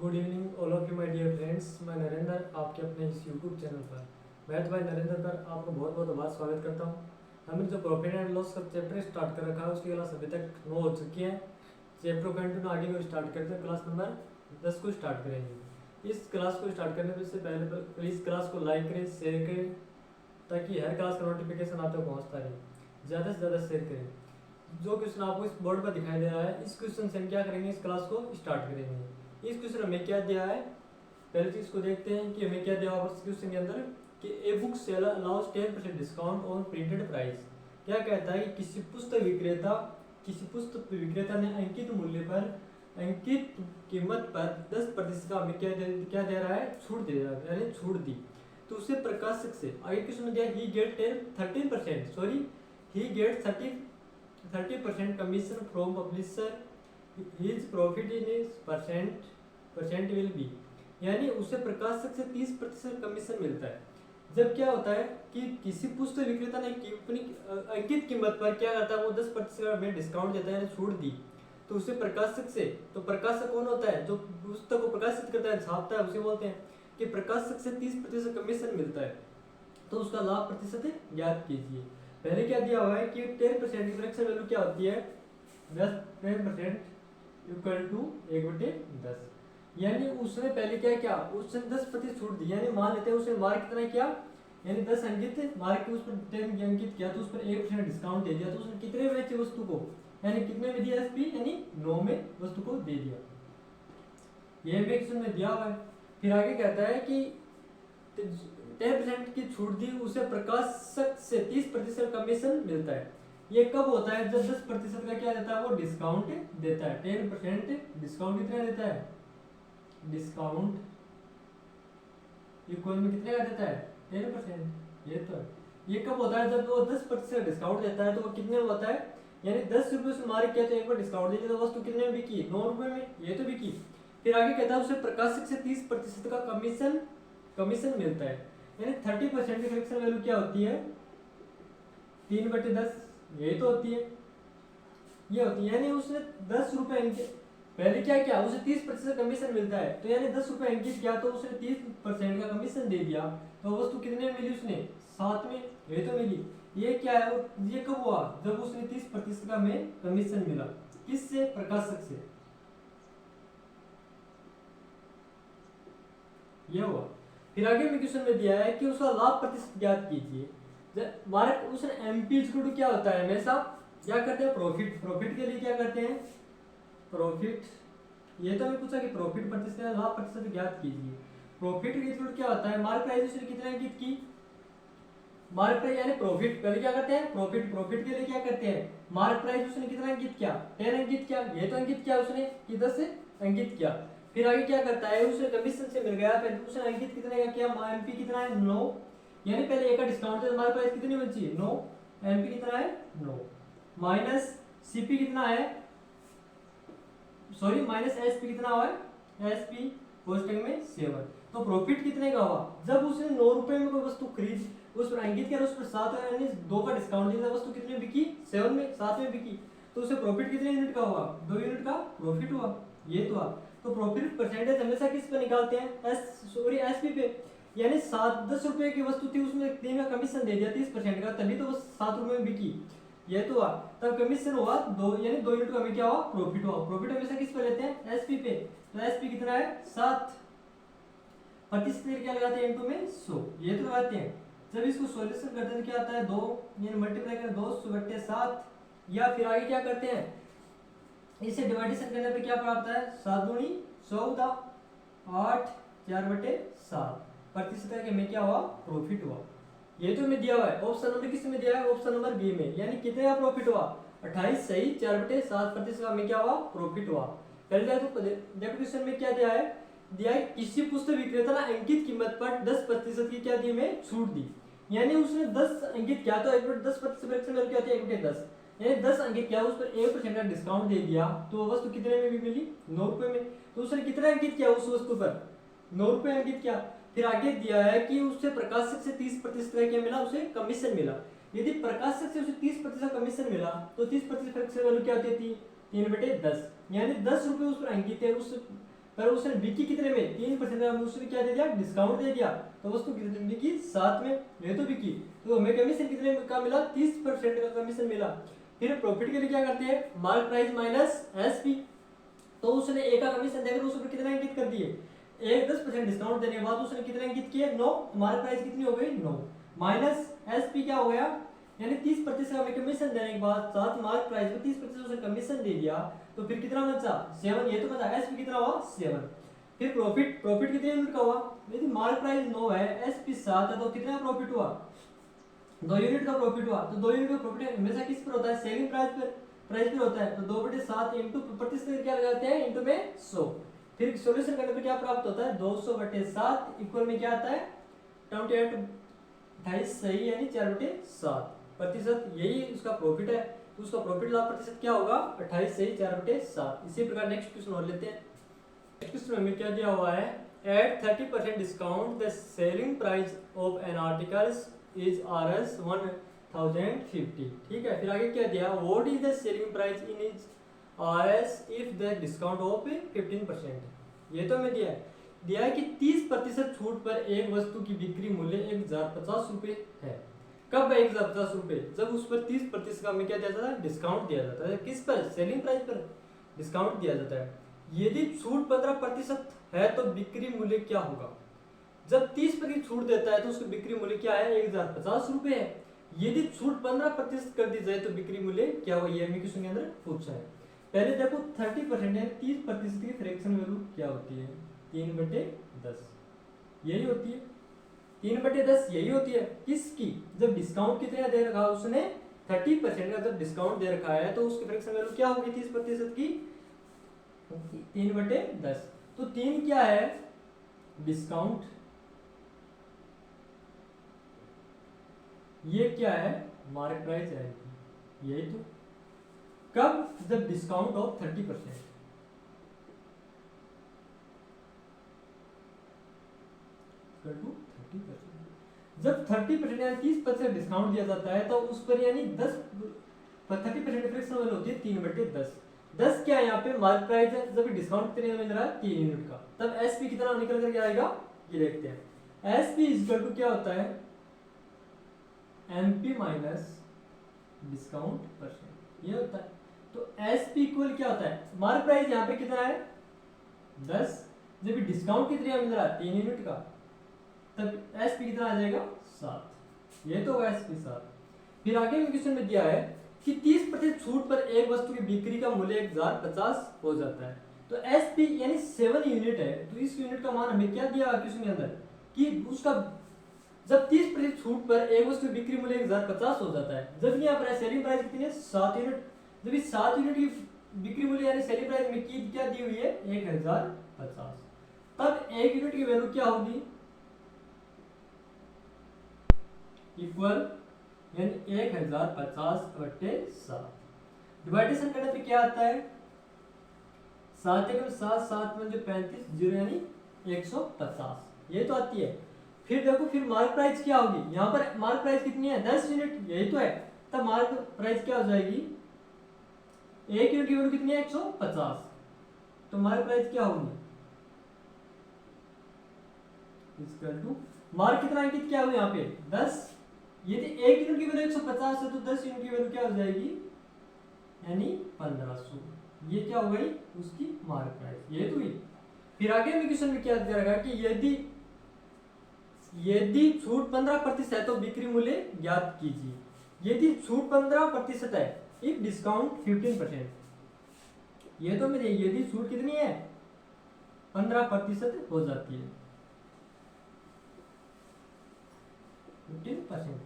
Good evening all of you my dear friends. मैं नरेंद्र आपके अपने इस यूट्यूब चैनल पर मैथ बाय नरेंद्र पर आपको बहुत बहुत आभार स्वागत करता हूँ। हमने जो प्रॉफिट एंड लॉस का चैप्टर स्टार्ट कर रखा है उसकी क्लास अभी तक 9 हो चुकी है। चैप्टर कंटिन्यू आगे को स्टार्ट करते हैं, क्लास नंबर 10 को स्टार्ट करेंगे। इस क्लास को स्टार्ट करने से पहले प्लीज़ क्लास को लाइक करें, शेयर करें, ताकि हर क्लास का नोटिफिकेशन आप तक पहुँचता रहे। ज़्यादा से ज़्यादा शेयर करें। जो क्वेश्चन आपको इस बोर्ड पर दिखाई दे रहा है, इस क्वेश्चन से हम क्या करेंगे, इस क्लास को स्टार्ट करेंगे। इस क्वेश्चन में क्या दिया है, पहले चीज को देखते हैं कि हमें क्या दिया हुआ इस क्वेश्चन के अंदर कि a book seller allows 10% discount on printed price. क्या कहता है कि किसी पुस्तक विक्रेता ने अंकित मूल्य पर, अंकित कीमत पर 10% का हमें क्या दे रहा है, छूट दे रहा है, यानी छूट दी। तो उसे प्रकाशक से आगे क्वेश्चन दिया he get 13% sorry he get 30% commission from publisher, his profit in is percent will be, यानी उसे प्रकाशक से 30% कमीशन मिलता है। जब क्या होता है कि किसी पुस्तक विक्रेता ने अपनी अंकित कीमत पर क्या करता है, वो 10% में डिस्काउंट देता है, यानी छूट दी, तो उसे प्रकाशक से, तो प्रकाशक कौन होता है, जो पुस्तक को प्रकाशित करता है, छापता है, उसे बोलते हैं कि प्रकाशक से 30% कमीशन मिलता है। तो उसका लाभ प्रतिशत ज्ञात कीजिए। पहले क्या दिया हुआ है कि 10% की फ्रैक्शन वैल्यू क्या होती है, 10% इक्वल टू 1/10, यानी उसने पहले क्या किया, उसने 10% छूट दी, यानी मान लेते हैं उसने मार्क कितना किया, यानी 10 अंकित मार्क के उस पर 10 अंकित किया, तो उस पर 1% डिस्काउंट दे दिया, तो उसने कितने में बेची वस्तु को, यानी कितने में दिया एसपी, यानी 9 में वस्तु को दे दिया। ये क्वेश्चन में दिया हुआ है। फिर आगे कहता है कि 10% की छूट दी, उसे प्रकाशक से 30% कमीशन मिलता है। ये कब होता है, जब 10% का क्या देता है, वो डिस्काउंट देता है। 10% डिस्काउंट कितना देता है, डिस्काउंट इक्वल में कितने का देता है, 10%। ये तो ये कब होता है, जब वो 10% डिस्काउंट देता है, तो वो कितने में होता है, यानी 10 रुपये से मार्क किया तो एक बार डिस्काउंट दे दिया, तो वस्तु कितने में बिकी, 9 रुपये में, ये तो बिकी। फिर आगे कहता है उसे प्रकाशक से 30% का कमीशन मिलता है, यानी 30% की फ्रैक्शन वैल्यू क्या होती है, 3/10, यही तो होती है, ये होती है, यानी उसने 10 रुपये पहले क्या किया, उसे 30% कमीशन मिलता है, तो यानी 10 रुपये अंकित किया, तो उसने 30% का कमीशन दे दिया, तो वस्तु कितने में मिली उसने, 7 में, ये तो मिली। ये क्या है, ये कब हुआ, जब उसने 30% का में कमीशन मिला, किससे, प्रकाशक से, ये हुआ। फिर आगे में क्वेश्चन में दिया है कि उसका लाभ प्रतिशत ज्ञात कीजिए। मार्क उसने एमपी क्या होता है, हमेशा क्या करते हैं, प्रॉफिट के लिए क्या करते हैं, प्रॉफिट, ये तो हमें पूछा कि प्रॉफिट प्रतिशत या लाभ प्रतिशत ज्ञात कीजिए। प्रॉफिट की इक्वल क्या होता है, मार्क प्राइस उसने कितने अंकित की, मार्क प्राइस यानी प्रॉफिट, पहले क्या करते हैं, प्रॉफिट के लिए क्या करते हैं, मार्क प्राइस उसने कितना अंकित किया, 10 अंकित किया, ये तो अंकित किया उसने कि 10 अंकित किया। फिर आगे क्या करता है, उसे कमीशन से मिल गया, पहले उसने अंकित कितने का किया, एमपी कितना है, 9, यानी पहले एक का डिस्काउंट है, मार्क प्राइस कितनी बची, 9, एमपी कितना है, 9, माइनस सीपी कितना है, सॉरी माइनस एसपी कितना हुआ है, एसपी कॉस्टिंग में 7। तो प्रॉफिट कितने का हुआ, जब उसने 9 रुपए में कोई वस्तु खरीद, उस पर अंकित किया, उस पर 7 यानी 2 का डिस्काउंट दिया, वस्तु कितने बिकी, 7 में, 7 में बिकी, तो उसे प्रॉफिट कितने यूनिट का हुआ, 2 यूनिट का प्रॉफिट हुआ, ये तो हुआ। तो प्रॉफिट परसेंटेज हमेशा किस पे निकालते हैं, एसपी पे, यानी 10 रुपए की वस्तु थी, उसमें 3 का कमीशन दे दिया 30% का, तभी तो वो 7 रुपए में बिकी, ये तो हुआ। तब कमीशन हुआ 2, यानी 2 यूनिट का हमें क्या हुआ, प्रॉफिट हुआ। प्रॉफिट हमेशा किस पे लेते हैं, एसपी पे, तो एसपी कितना है, 7, प्रतिशत क्या लगाते हैं, इनटू में 100, ये तो लगाते हैं। जब इसको सॉल्यूशन करते हैं तो क्या आता है, 2, यानी मल्टीप्लाई करें 2/7, या फिर आगे क्या करते हैं, इसे डिवाइडेशन करने पे क्या प्राप्त है, 7 दूनी 14, 8, 4/7, प्रतिशत का हमें क्या हुआ, प्रॉफिट हुआ। ये तो हमें दिया हुआ है, ऑप्शन नंबर किस में दिया है, ऑप्शन नंबर बी में, यानी कितने का प्रॉफिट हुआ, 28 सही 4/7 प्रतिशत का हमें क्या हुआ, प्रॉफिट हुआ। पहले देखो क्वेश्चन में क्या दिया है किसी पुस्तक विक्रेता ने अंकित कीमत पर 10% की क्या दी, में छूट दी, यानी उसने 10 अंकित किया, तो 10% क्या होती है, 1/10, यानी 10 अंकित किया, उस पर 1% का डिस्काउंट दे दिया, तो वो वस्तु कितने में भी मिली, 9 रुपए में। तो उसने कितना अंकित किया उस वस्तु पर, 9 रुपए अंकित किया। फिर आगे दिया है कि उससे प्रकाशक से 30% का क्या मिला, उसे कमीशन मिला। यदि प्रकाशक से उसे 30% कमीशन मिला, तो 30% वैल्यू क्या होती है, 3/10, यानी 10 रुपए उस पर अंकित है, उस पर उसने बिकी कितने में 3% में, उसने क्या दे दिया डिस्काउंट दे दिया, तो वस्तु कितने में बिकी 7 में, ये तो बिकी, तो हमें कमीशन कितने का मिला 30% का कमीशन मिला। फिर प्रॉफिट के लिए क्या करते हैं मार्क प्राइस माइनस एसपी, तो उसने ए का कमीशन देकर उस पर कितना अंकित कर दिए, एक 10% डिस्काउंट देने के बाद उसने कितना अंकित किया 9, हमारा प्राइस कितनी हो गई 9 माइनस एसपी क्या हो गया, यानी 30% हमें कमीशन देने के बाद साथ मार्क प्राइस में 30% उसने कमीशन दे दिया, तो फिर कितना बचा 7, ये तो बचा एसपी कितना हुआ 7। फिर प्रॉफिट, प्रॉफिट कितने यूनिट का हुआ, यदि मार्क प्राइस 9 है एसपी 7 है, तो कितना प्रॉफिट हुआ 2 यूनिट का प्रॉफिट हुआ। तो 2 यूनिट का प्रॉफिट हमेशा किस पर होता है सेलिंग प्राइस पर होता है, तो 2/7 इंटू प्रतिशत क्या लगाते हैं इंटू में 100। फिर सॉल्यूशन करने पर क्या प्राप्त होता है 200/7 इक्वल में क्या आता है 28 28 सही यानी 4/7 प्रतिशत, यही उसका प्रॉफिट है, तो उसका प्रॉफिट लाभ प्रतिशत क्या होगा 28 सही 4/7। इसी प्रकार नेक्स्ट क्वेश्चन और लेते हैं। नेक्स्ट क्वेश्चन में क्या दिया हुआ है at 30% discount the selling price of an articles is Rs 1050, ठीक है। फिर आगे क्या दिया what is the selling price in is Rs if the discount of 15%, ये तो हमें दिया है कि 30% छूट पर एक वस्तु की बिक्री मूल्य 1050 रुपए है। कब है 1050 रुपए, जब उस पर 30% का हमें क्या दिया जाता है डिस्काउंट दिया जाता है, किस पर सेलिंग प्राइस पर डिस्काउंट दिया जाता है। यदि छूट 15% है तो बिक्री मूल्य क्या होगा, जब 30% छूट देता है तो उसकी बिक्री मूल्य क्या है 1050 रुपए है। यदि छूट 15% कर दी जाए तो बिक्री मूल्य क्या होगा, ये हमें क्वेश्चन के अंदर पूछा है। पहले देखो 30% है 30% की फ्रैक्शन वैल्यू क्या होती है 3/10, यही होती है 3/10 यही होती है किसकी, जब डिस्काउंट कितना दे रखा है उसने 30% का जब डिस्काउंट दे रखा है तो उसकी फ्रैक्शन वैल्यू क्या होगी 30% की 3/10। तो 3 क्या है डिस्काउंट, ये क्या है मार्क प्राइस है, यही तो कब जब डिस्काउंट ऑफ 30%, जब 30% यानी 30% डिस्काउंट दिया जाता है तो उस पर यानी 30% फ्रैक्शन वैल्यू होती है 3/10। 10 क्या है यहाँ पे मार्क प्राइस है, जब डिस्काउंट कितने मिल रहा है 3 यूनिट का, तब एसपी कितना निकल करके आएगा ये देखते हैं। एसपी इक्वल टू क्या होता है एमपी माइनस डिस्काउंट परसेंट, ये होता है। तो एसपी इक्वल क्या होता है मार्क प्राइस यहाँ पे कितना है 10, जब डिस्काउंट कितना मिल रहा है 3 यूनिट का, तब एसपी कितना आ जाएगा 7, ये तो होगा एसपी 7। फिर आगे में क्वेश्चन में दिया है कि 30% छूट पर एक वस्तु की बिक्री का मूल्य 1050 हो जाता है, तो एसपी यानी 7 यूनिट है, तो इस यूनिट का मान हमें क्या दिया क्वेश्चन के अंदर कि उसका जब 30% छूट पर एक वस्तु की बिक्री मूल्य 1050 हो जाता है, जब यहाँ पर सेलिंग प्राइस कितनी है 7 यूनिट, जब इस 7 यूनिट की बिक्री मूल्य यानी सेलिंग प्राइस में की क्या दी हुई है 1050, तब एक यूनिट की वैल्यू क्या होगी इक्वल यानी 1050/7। डिवाइडेशन करने पे क्या आता है 7 एकम 7 7 में जो 35 0 यानी 150, ये तो आती है। फिर देखो फिर मार्क प्राइस क्या होगी, यहाँ पर मार्क प्राइस कितनी है 10 यूनिट, यही तो है, तब मार्क प्राइस क्या हो जाएगी एक यूनिट की वैल्यू कितनी है 150, तो मार्क प्राइस क्या होगी इक्वल टू मार्क कितना अंकित क्या हुआ यहाँ पे 10, यदि एक यूनिट की वैल्यू 150 है तो 10 यूनिट की वैल्यू क्या हो जाएगी यानी 1500, ये क्या हो गई उसकी मार्क प्राइस, ये तो ही। फिर आगे में क्वेश्चन में क्या दिया गया कि यदि छूट 15% है तो बिक्री मूल्य ज्ञात कीजिए, यदि छूट 15% है इफ डिस्काउंट 15%, ये तो मेरे यदि छूट कितनी है 15% हो जाती है 15%,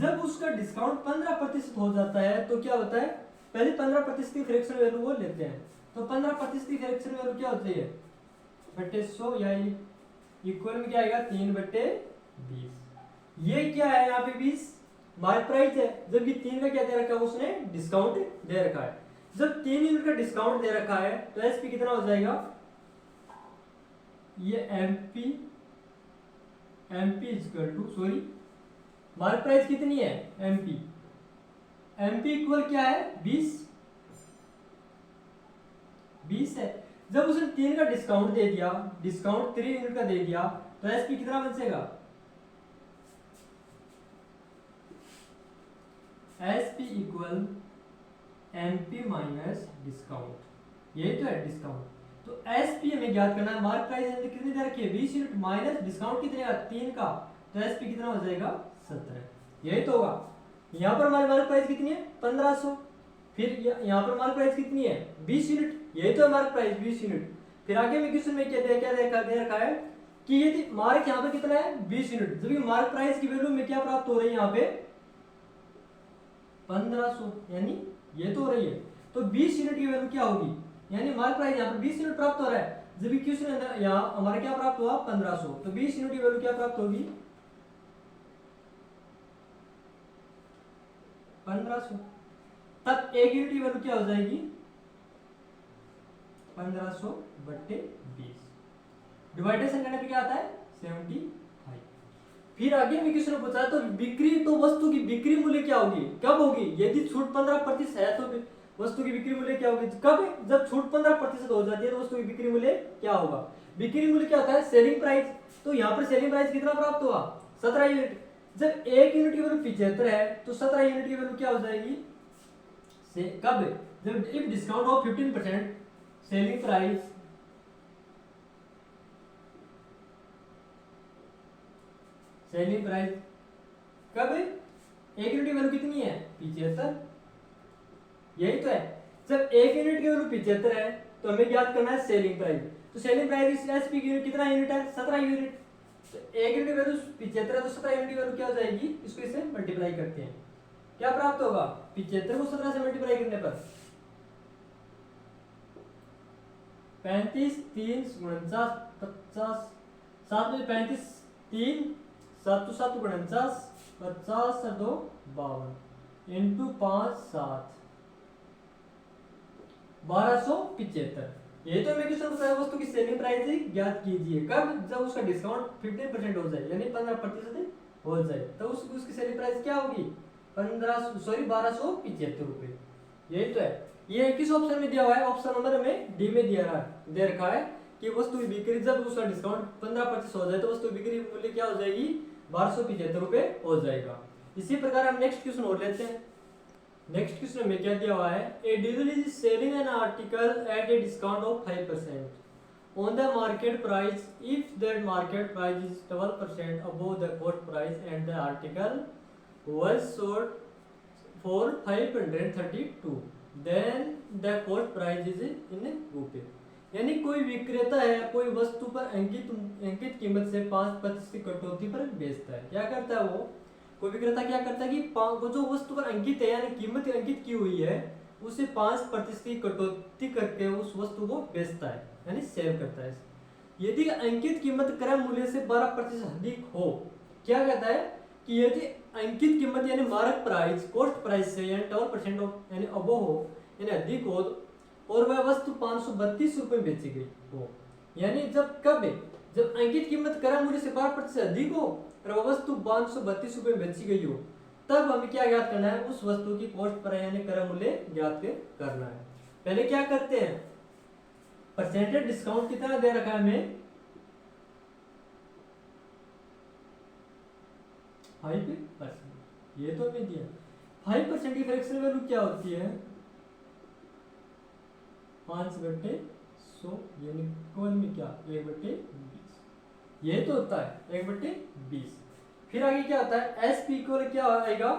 जब उसका डिस्काउंट 15% हो जाता है तो क्या होता है पहले 15% की फ्रैक्शन वैल्यू वो लेते हैं, तो 15% की फ्रैक्शन वैल्यू क्या होती है 100 या इक्वल में क्या आएगा 3/20, ये क्या है यहाँ पे 20 मार्क प्राइस है, जबकि 3 का क्या दे रखा है उसने डिस्काउंट दे रखा है, जब 3 यूनिट का डिस्काउंट दे रखा है तो एसपी कितना हो जाएगा ये MP equal to sorry mark price कितनी है एमपी इक्वल क्या है 20 है, जब उसने 3 का डिस्काउंट दे दिया, डिस्काउंट 3 यूनिट का दे दिया, तो एसपी कितना बचेगा? SP equal MP minus discount, यही तो है डिस्काउंट। तो एसपी हमें ज्ञात करना है, मार्क प्राइस हमने कितनी दे रखी है 20 यूनिट, माइनस डिस्काउंट कितने का 3 का, तो एसपी कितना हो जाएगा 17, यही तो होगा। यहाँ पर हमारी मार्क प्राइस कितनी है 1500, फिर यहाँ पर मार्क प्राइस कितनी है 20 यूनिट, यही तो है मार्क प्राइस 20 यूनिट। फिर आगे में क्वेश्चन में क्या दे रखा है कि यदि मार्क यहाँ पर कितना है 20 यूनिट, जबकि मार्क प्राइस की वैल्यू में क्या प्राप्त हो रही है यहाँ पे 1500, यानी ये तो हो रही है। तो 20 यूनिट की वैल्यू क्या होगी, यानी मार्क प्राइस यहाँ पर 20 यूनिट प्राप्त हो रहा है, जबकि क्वेश्चन अंदर यहाँ हमारा क्या प्राप्त हुआ 1500, तो 20 यूनिट की वैल्यू क्या प्राप्त होगी 1500। तब 1 यूनिट की वैल्यू क्या हो जाएगी 1500 बट्टे 20, डिवाइडेशन करने पे क्या आता है 75। फिर आगे में क्वेश्चन पूछा है तो बिक्री, तो वस्तु की बिक्री मूल्य क्या होगी, कब होगी, यदि छूट 15% है तो वस्तु की बिक्री मूल्य क्या होगी, कब, जब छूट 15% हो जाती है तो वस्तु की बिक्री मूल्य क्या होगा। बिक्री मूल्य क्या होता है सेलिंग प्राइस, तो यहाँ पर सेलिंग प्राइस कितना प्राप्त हुआ 17 यूनिट, जब 1 यूनिट की वैल्यू 75 है तो 17 यूनिट की वैल्यू क्या हो जाएगी कब, जब if discount of 15% selling price कब है 1 यूनिट की वैल्यू कितनी है 75, यही तो है। जब 1 यूनिट की वैल्यू 75 है तो हमें ज्ञात करना है सेलिंग प्राइस, तो सेलिंग प्राइस इस एसपी की कितना यूनिट है 17 यूनिट, तो 1 यूनिट की वैल्यू 75 है तो 17 यूनिट की वैल्यू क्या हो जाएगी, इसको इससे मल्टीप्लाई करते हैं, क्या प्राप्त होगा 75 को 17 से मल्टीप्लाई करने पर 35 3 49 50, 7 में 35 3 7 7 49 50 और 2 52 इंटू 5 7 1275, ये तो मैं क्वेश्चन बताया वस्तु की सेलिंग प्राइस ज्ञात कीजिए कब, जब उसका डिस्काउंट 15% हो जाए, यानी 15% हो जाए, तो उसकी सेलिंग प्राइस क्या होगी 1275 रुपए, यही तो है। ये किस ऑप्शन में दिया हुआ है, ऑप्शन नंबर में डी में दे रखा है कि वस्तु की बिक्री जब उसका डिस्काउंट 15% हो जाए तो वस्तु बिक्री मूल्य क्या हो जाएगी 1275 रुपए हो जाएगा। इसी प्रकार हम नेक्स्ट क्वेश्चन और लेते हैं। नेक्स्ट क्वेश्चन में क्या दिया हुआ है, a dealer is selling an article at a discount of 5% on the market price if that market price is 12% above the cost price and the article was sold for 532 then the cost price is in रुपए, यानी कोई विक्रेता है कोई वस्तु पर अंकित कीमत से 5% की कटौती पर बेचता है। क्या करता है वो, कोई विक्रेता क्या करता है कि वो जो वस्तु पर अंकित है यानी कीमत अंकित की हुई है उसे 5% की कटौती करके उस वस्तु को बेचता है, यानी सेल करता है। यदि अंकित कीमत क्रय मूल्य से 12% अधिक हो, क्या कहता है कि यदि अंकित कीमत यानी मार्क प्राइस कॉस्ट प्राइस से यानी 12% यानी अबव हो यानी अधिक हो और वह वस्तु 532 रुपए में बेची गई हो, यानी जब कब है, जब अंकित कीमत क्रय मूल्य से 12% से अधिक हो और वह वस्तु 532 रुपए में बेची गई हो, तब हमें क्या ज्ञात करना है, उस वस्तु की कॉस्ट प्राइस यानी क्रय मूल्य ज्ञात करना है। पहले क्या करते हैं, परसेंटेज डिस्काउंट कितना दे रखा है हमें 5%, ये तो हमें दिया 5% की फ्रैक्शनल वैल्यू क्या होती है 5/100 यानी इक्वल में क्या 1/20, ये तो होता है 1/20। फिर आगे क्या होता है एस पी इक्वल क्या आएगा,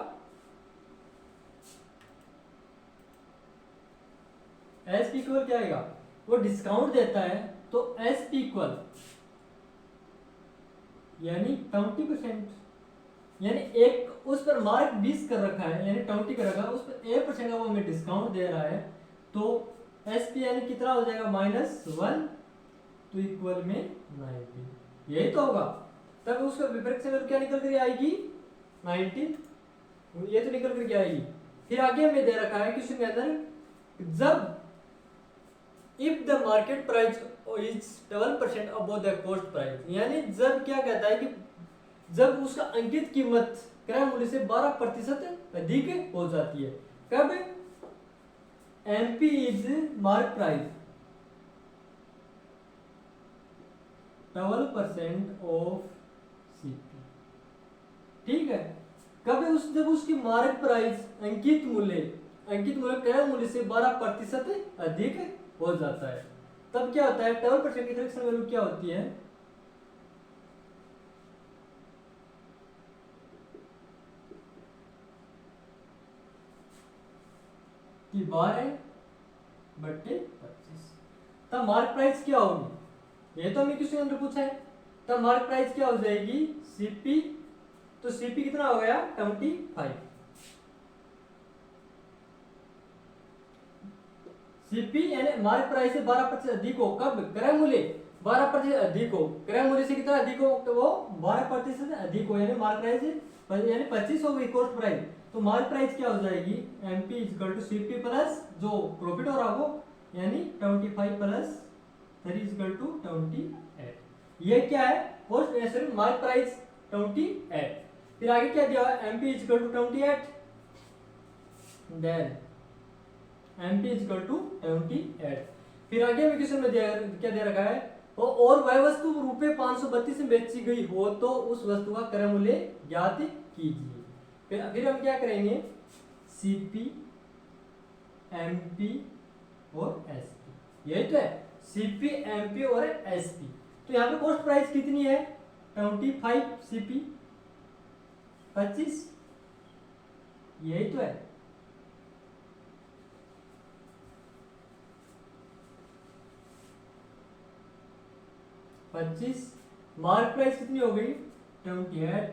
एस पी इक्वल क्या आएगा, वो डिस्काउंट देता है तो एस पी इक्वल यानी 20%, यानी एक उस पर मार्क 20 कर रखा है यानी 20 कर रखा है, उस पर 1% का वो हमें डिस्काउंट दे रहा है, तो एस पी यानी कितना हो जाएगा -1 तो इक्वल में 90, यही तो होगा। तब उसका विपरीत से क्या निकल कर आएगी 19, ये तो निकल कर आएगी। फिर आगे हमें दे रखा है क्वेश्चन के अंदर जब if the market price is 12% above the cost price, यानी जब क्या कहता है कि जब उसका अंकित कीमत क्रय मूल्य से 12% अधिक हो जाती है, कब MP is mark price 12% of CP. ठीक है, कब है उस जब उसकी मार्क प्राइस अंकित मूल्य क्रय मूल्य से 12% अधिक हो जाता है, तब क्या होता है 12% की करेक्शन वैल्यू क्या होती है, कि 12/25। तब मार्क प्राइस क्या होगी, ये तो हमें क्वेश्चन अंदर पूछा है। तब मार्क प्राइस क्या हो जाएगी सीपी, तो सीपी कितना हो गया 25। सीपी यानी मार्क प्राइस से 12% अधिक हो, कब क्रय मूल्य 12% अधिक हो, क्रय मूल्य से कितना अधिक हो, तो वो 12% अधिक हो, यानी मार्क प्राइस यानी 25 हो गई कॉस्ट प्राइस। तो मार्क प्राइस क्या हो जाएगी MP equal to CP plus जो प्रॉफिट हो रहा वो यानी 25 प्लस 3 इक्वल टू 28। ये क्या है कॉस्ट सॉरी मार्क प्राइस 28। फिर आगे क्या दिया है MP equal to 28, then MP equal to 28। फिर आगे हमें क्वेश्चन में क्या दे रखा है, और वह वस्तु रुपए 532 में बेची गई हो तो उस वस्तु का क्रय मूल्य ज्ञात कीजिए। फिर हम क्या करेंगे सीपी एमपी और एसपी, यही तो है सीपी एमपी और एसपी। तो यहाँ पे कॉस्ट प्राइस कितनी है 25, सीपी 25, यही तो है। मार्क प्राइस कितनी हो गई 28,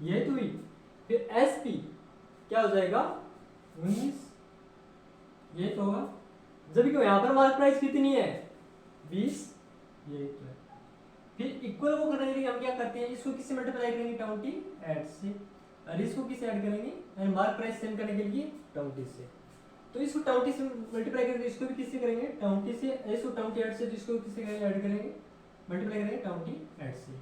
ये तो हुई। फिर एसपी क्या हो जाएगा 19, ये तो होगा। जब क्यों यहाँ पर मार्क प्राइस कितनी है 20, ये तो है। फिर इक्वल को करने के लिए हम क्या करते हैं, इसको किससे मल्टीप्लाई करेंगे 28 से, और इसको किससे ऐड करेंगे मार्क प्राइस सेम करने के लिए 20 से। तो इसको 20 से मल्टीप्लाई करेंगे, इसको भी किससे करेंगे 20 से, इसको 28 से, जिसको किससे ऐड करेंगे मल्टीप्लाई करेंगे 28 से।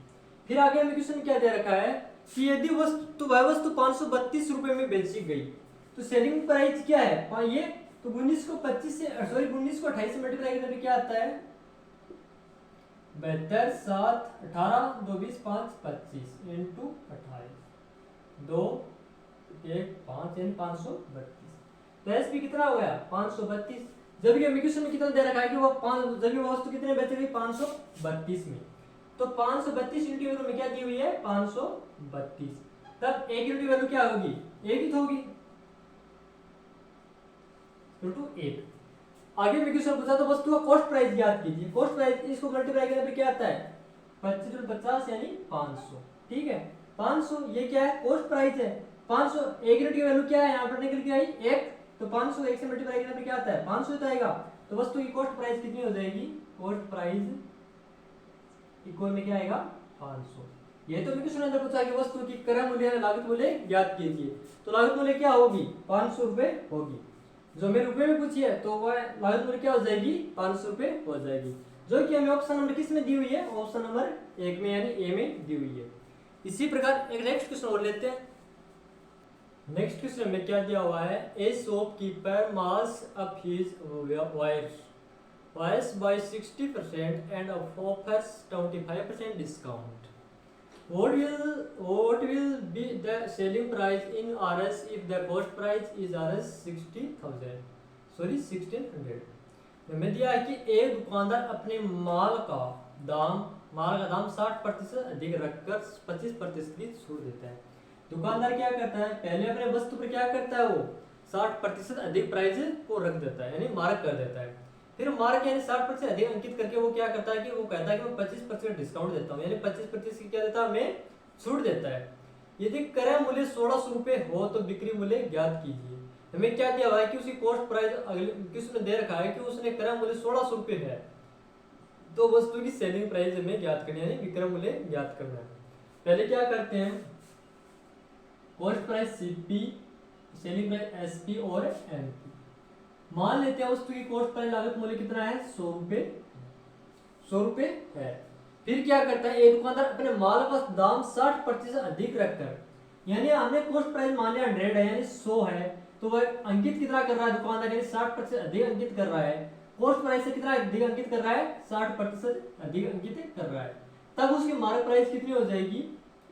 फिर आगे हमें क्वेश्चन क्या दे रखा है कि यदि वस्तु वह वस्तु 532 रुपए में बेची गई तो सेलिंग प्राइस क्या है ये, तो 19 को 25 से सॉरी 19 को 28 से मल्टीप्लाई करने पे क्या आता है 72 7 18 2 20 5 25 इंटू 28 2 1 5 यानी 532। तो एसपी कितना हो गया 532। जबकि हमें क्वेश्चन में कितना दे रखा है कि वो जबकि वो वस्तु कितने बेची गई 532 में, तो 532 यूनिट वैल्यू में क्या दी हुई है 532, तब एक यूनिट वैल्यू क्या होगी एक ही तो होगी टू 1। आगे में क्वेश्चन पूछा तो वस्तु का कॉस्ट प्राइस ज्ञात कीजिए। कॉस्ट प्राइस इसको मल्टीप्लाई करने पे क्या आता है 25 50 यानी 500, ठीक है 500 ये क्या है कॉस्ट प्राइस है। 500 एक यूनिट की वैल्यू क्या है यहाँ पर निकल के आई 1, तो 500 1 से मल्टीप्लाई करने पे क्या आता है 500 तो आएगा। तो वस्तु की कॉस्ट प्राइस कितनी हो जाएगी कॉस्ट प्राइस इक्वल में क्या आएगा 500। ये तो क्वेश्चन अंदर पूछा कि वस्तु की क्रय मूल्य लागत मूल्य ज्ञात कीजिए, तो लागत मूल्य क्या होगी 500 रुपए होगी। जो हमें रुपए में पूछी है तो वह लागत मूल्य क्या हो जाएगी 500 रुपए हो जाएगी, जो कि हमें ऑप्शन नंबर किस में दी हुई है ऑप्शन नंबर 1 में यानी ए में दी हुई है। इसी प्रकार एक नेक्स्ट क्वेश्चन और लेते हैं। नेक्स्ट क्वेश्चन में क्या दिया हुआ है ए shopkeeper marks up his wires by 60% and offers 25% discount. What will be the selling price in RS if the cost price is RS 16,000 sorry 1600। हमें दिया है कि एक दुकानदार अपने माल का दाम 60% अधिक रखकर 25% की छूट देता है। दुकानदार क्या करता है पहले अपने वस्तु पर क्या करता है वो 60% अधिक प्राइस को रख देता है यानी मार्क कर देता है। फिर मार्क यानी 60% अधिक अंकित करके वो क्या करता है कि वो कहता है कि मैं 25% डिस्काउंट देता हूँ यानी 25% की क्या देता है हमें छूट देता है। यदि क्रय मूल्य 1600 रुपए हो तो बिक्री मूल्य ज्ञात कीजिए। हमें क्या दिया हुआ है कि उसकी कॉस्ट प्राइस किसने दे रखा है कि उसने क्रय मूल्य 1600 रुपए है, तो वस्तु की सेलिंग प्राइस हमें ज्ञात करनी है यानी विक्रय मूल्य ज्ञात करना है। पहले क्या करते हैं cost price CP selling price SP और एमपी। मान लेते हैं वस्तु की कॉस्ट प्राइस लागत मूल्य कितना है 100 रुपए है। फिर क्या करता है एक दुकानदार अपने माल का दाम 60% अधिक रखकर यानी हमने कॉस्ट प्राइस मान लिया 100 है यानी 100 है, तो वह अंकित कितना कर रहा है दुकानदार यानी 60% अधिक अंकित कर रहा है। कॉस्ट प्राइस से कितना अधिक अंकित कर रहा है 60% अधिक अंकित कर रहा है। तब उसकी मार्क प्राइस कितनी हो जाएगी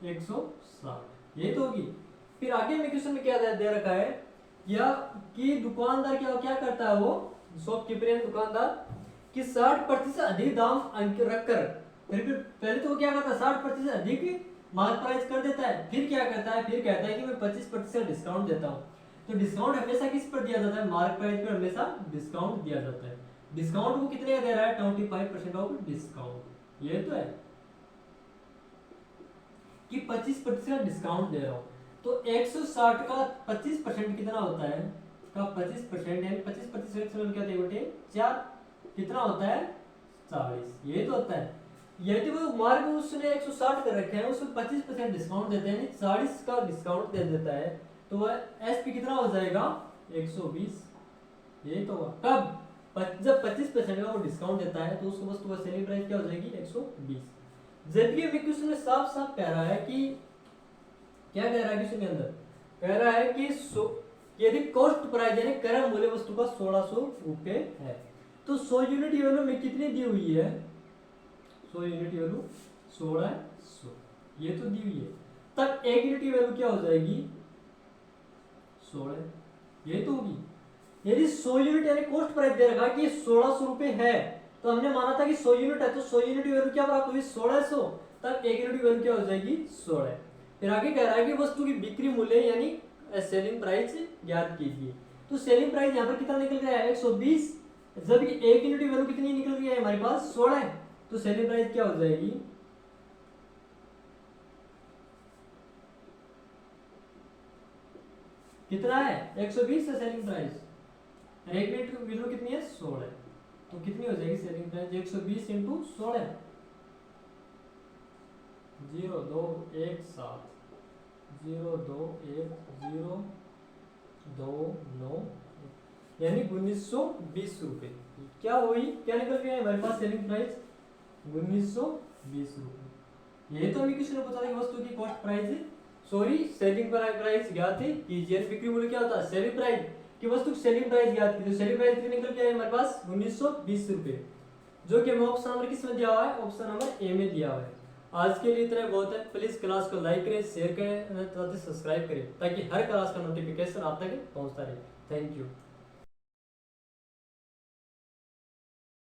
160, यही तो होगी। फिर आगे में क्वेश्चन में क्या दे रखा है या कि दुकानदार क्या करता है, वो शॉपकीपर यानी दुकानदार कि 60% अधिक दाम अंक रखकर, फिर पहले तो वो क्या करता है 60% अधिक मार्क प्राइस कर देता है, फिर क्या करता है, फिर कहता है कि मैं 25% डिस्काउंट देता हूँ। तो डिस्काउंट हमेशा किस पर दिया जाता है, मार्क प्राइस पर हमेशा डिस्काउंट दिया जाता है। डिस्काउंट वो कितने का दे रहा है 25% ऑफ डिस्काउंट, ये तो है कि 25% का डिस्काउंट दे रहा हूँ। तो 160 का 25% कितना होता है, का 25% यानी 25% क्या थे 4, कितना होता है 40, ये तो होता है। यदि वो मार्क उसने 160 कर रखे हैं, उसमें 25% डिस्काउंट देते हैं, 40 का डिस्काउंट दे देता है, तो वह एसपी कितना हो जाएगा 120, यही तो होगा। कब, जब 25% का वो डिस्काउंट देता है तो उसको वस्तु का सेलिंग प्राइस क्या हो जाएगी 120। जबकि क्वेश्चन में साफ साफ कह रहा है कि क्या कह रहा है क्वेश्चन के अंदर, कह रहा है कि यदि कॉस्ट प्राइस यानी क्रय मूल्य वस्तु का 1600 रुपए है, तो 100 यूनिट वैल्यू में कितनी दी हुई है, 100 यूनिट वैल्यू 1600, ये तो दी हुई है। तब 1 यूनिट वैल्यू क्या हो जाएगी 16, ये तो होगी। यदि 100 यूनिट यानी कॉस्ट प्राइस दे रखा कि 1600 रुपए है, तो हमने माना था कि 100 यूनिट है, तो 100 यूनिट वैल्यू क्या प्राप्त हुई 1600, तब 1 यूनिट वैल्यू क्या हो जाएगी 16। फिर आगे कह रहा है कि वस्तु की बिक्री मूल्य यानी सेलिंग प्राइस ज्ञात कीजिए। तो सेलिंग प्राइस यहाँ पर कितना निकल गया है 120, जबकि 1 यूनिट वैल्यू कितनी निकल गई है हमारे पास 16 है, तो सेलिंग प्राइस क्या हो जाएगी कितना है 120 है सेलिंग प्राइस, 1 यूनिट वैल्यू कितनी है 16, तो कितनी हो जाएगी सेलिंग प्राइस 120 इंटू 16, 0217 021029 यानी 1920 रुपए। क्या हुई, क्या निकल गया हमारे पास सेलिंग प्राइस 1920 रुपए। यही तो हमें किसी ने पूछा था कि वस्तु की cost price sorry selling price ज्ञात कीजिए, बिक्री मूल्य क्या होता है सेलिंग प्राइस की, वस्तु की सेलिंग प्राइस ज्ञात कीजिए। सेलिंग प्राइस कितनी निकल गया है हमारे पास 1920 रुपए, जो कि हमें ऑप्शन नंबर किस में दिया हुआ है, ऑप्शन नंबर ए में दिया हुआ है। आज के लिए इतना बहुत है। प्लीज क्लास को लाइक करें, शेयर करें, सब्सक्राइब करें ताकि हर क्लास का नोटिफिकेशन आप तक पहुंचता रहे। Thank you.